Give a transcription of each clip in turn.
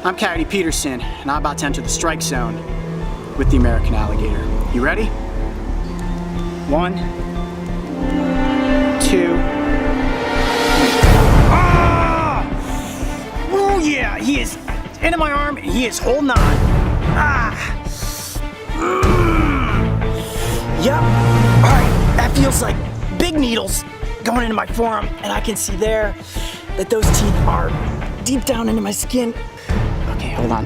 I'm Coyote Peterson, and I'm about to enter the strike zone with the American alligator. You ready? 1, 2. Ah! Oh yeah, he is into my arm, and he is holding on. Ah! Yep. All right, that feels like big needles going into my forearm, and I can see there that those teeth are deep down into my skin. Okay, hold on.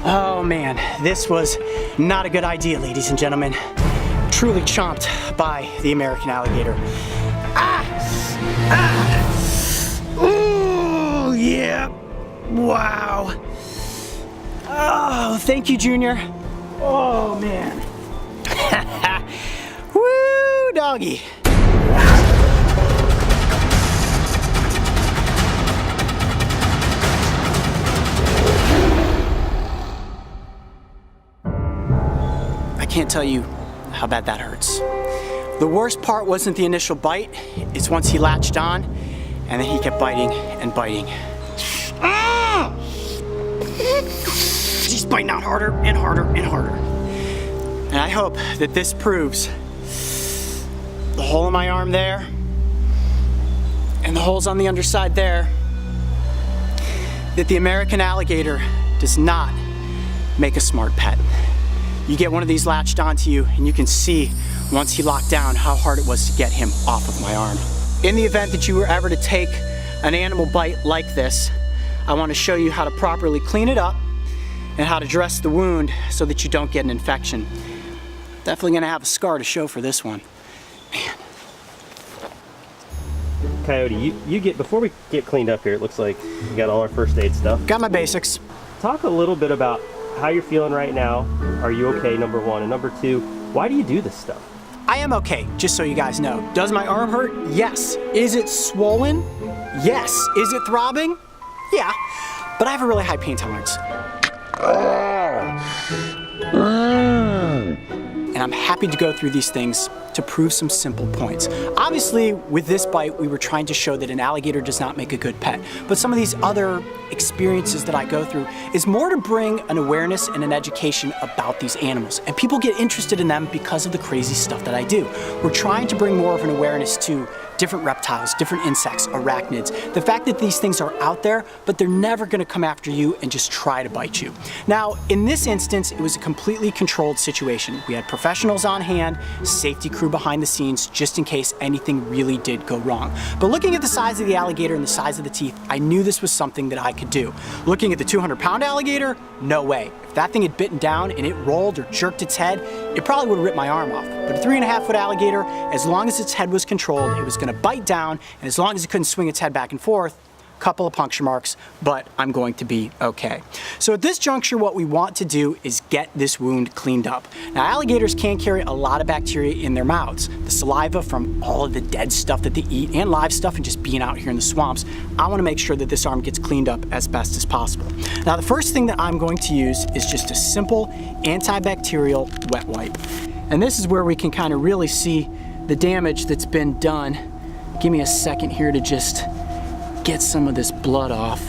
Oh man, this was not a good idea, ladies and gentlemen. Truly chomped by the American alligator. Oh yeah, wow. Oh, thank you, Junior. Oh man. Woo, doggy. I can't tell you how bad that hurts. The worst part wasn't the initial bite, it's once he latched on and then he kept biting and biting. He's biting out harder and harder and harder. And I hope that this proves the hole in my arm there and the holes on the underside there, that the American alligator does not make a smart pet. You get one of these latched onto you and you can see once he locked down how hard it was to get him off of my arm. In the event that you were ever to take an animal bite like this, I want to show you how to properly clean it up and how to dress the wound so that you don't get an infection. Definitely gonna have a scar to show for this one. Man. Coyote, you get, before we get cleaned up here, it looks like we got all our first aid stuff. Got my basics. Talk a little bit about how you're feeling right now. Are you okay, number one? And number two, why do you do this stuff? I am okay, just so you guys know. Does my arm hurt? Yes. Is it swollen? Yes. Is it throbbing? Yeah. But I have a really high pain tolerance. And I'm happy to go through these things to prove some simple points. Obviously, with this bite, we were trying to show that an alligator does not make a good pet. But some of these other experiences that I go through is more to bring an awareness and an education about these animals. And people get interested in them because of the crazy stuff that I do. We're trying to bring more of an awareness to different reptiles, different insects, arachnids. The fact that these things are out there, but they're never gonna come after you and just try to bite you. Now, in this instance, it was a completely controlled situation. We had professionals on hand, safety crew behind the scenes, just in case anything really did go wrong. But looking at the size of the alligator and the size of the teeth, I knew this was something that I could do. Looking at the 200-pound alligator, no way. If that thing had bitten down and it rolled or jerked its head, it probably would have ripped my arm off. But a 3.5-foot alligator, as long as its head was controlled, it was gonna bite down, and as long as it couldn't swing its head back and forth, couple of puncture marks, but I'm going to be okay. So at this juncture, what we want to do is get this wound cleaned up. Now, alligators can carry a lot of bacteria in their mouths. The saliva from all of the dead stuff that they eat and live stuff and just being out here in the swamps. I want to make sure that this arm gets cleaned up as best as possible. Now, the first thing that I'm going to use is just a simple antibacterial wet wipe. And this is where we can kind of really see the damage that's been done. Give me a second here to just get some of this blood off.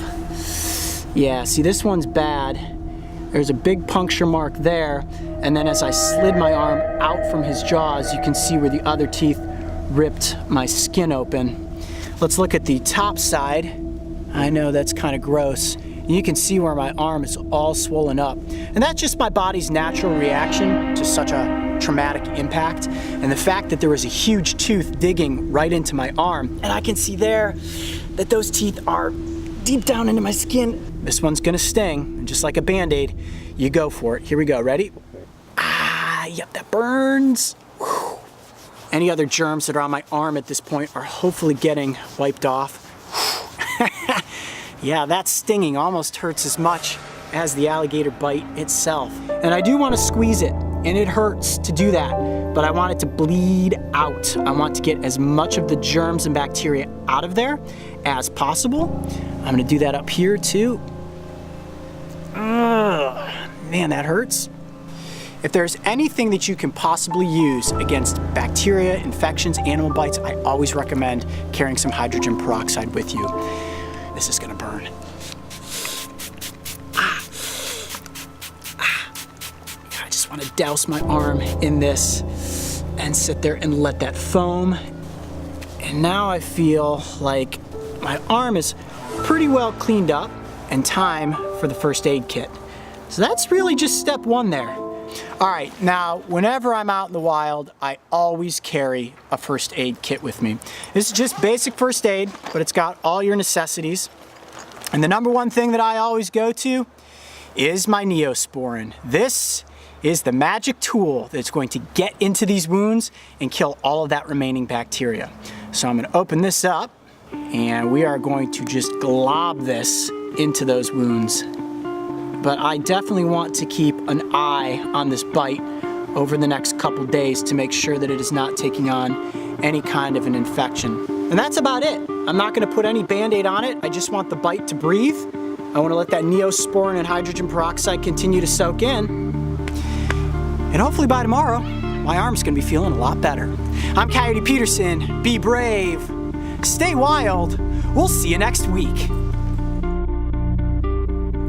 Yeah, see, this one's bad. There's a big puncture mark there, and then as I slid my arm out from his jaws, you can see where the other teeth ripped my skin open. Let's look at the top side. I know that's kind of gross. You can see where my arm is all swollen up. And that's just my body's natural reaction to such a traumatic impact. And the fact that there was a huge tooth digging right into my arm. And I can see there that those teeth are deep down into my skin. This one's gonna sting, and just like a Band-Aid, you go for it. Here we go, ready? Ah, yep, that burns. Whew. Any other germs that are on my arm at this point are hopefully getting wiped off. Yeah, that stinging almost hurts as much as the alligator bite itself. And I do want to squeeze it, and it hurts to do that, but I want it to bleed out. I want to get as much of the germs and bacteria out of there as possible. I'm gonna do that up here too. Man, that hurts. If there's anything that you can possibly use against bacteria, infections, animal bites, I always recommend carrying some hydrogen peroxide with you. This is gonna burn. I just wanna douse my arm in this and sit there and let that foam. And now I feel like my arm is pretty well cleaned up and time for the first aid kit. So that's really just step one there. All right, now whenever I'm out in the wild, I always carry a first aid kit with me. This is just basic first aid, but it's got all your necessities. And the number one thing that I always go to is my Neosporin. This is the magic tool that's going to get into these wounds and kill all of that remaining bacteria. So I'm gonna open this up and we are going to just glob this into those wounds. But I definitely want to keep an eye on this bite over the next couple days to make sure that it is not taking on any kind of an infection. And that's about it. I'm not gonna put any Band-Aid on it. I just want the bite to breathe. I wanna let that Neosporin and hydrogen peroxide continue to soak in. And hopefully by tomorrow, my arm's gonna be feeling a lot better. I'm Coyote Peterson. Be brave. Stay wild. We'll see you next week.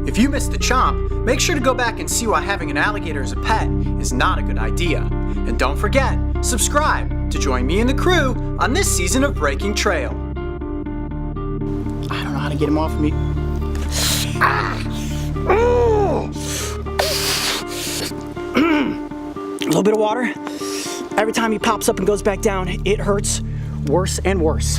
If you missed the chomp, make sure to go back and see why having an alligator as a pet is not a good idea. And don't forget, subscribe to join me and the crew on this season of Breaking Trail. I don't know how to get him off of me. A little bit of water. Every time he pops up and goes back down, it hurts worse and worse.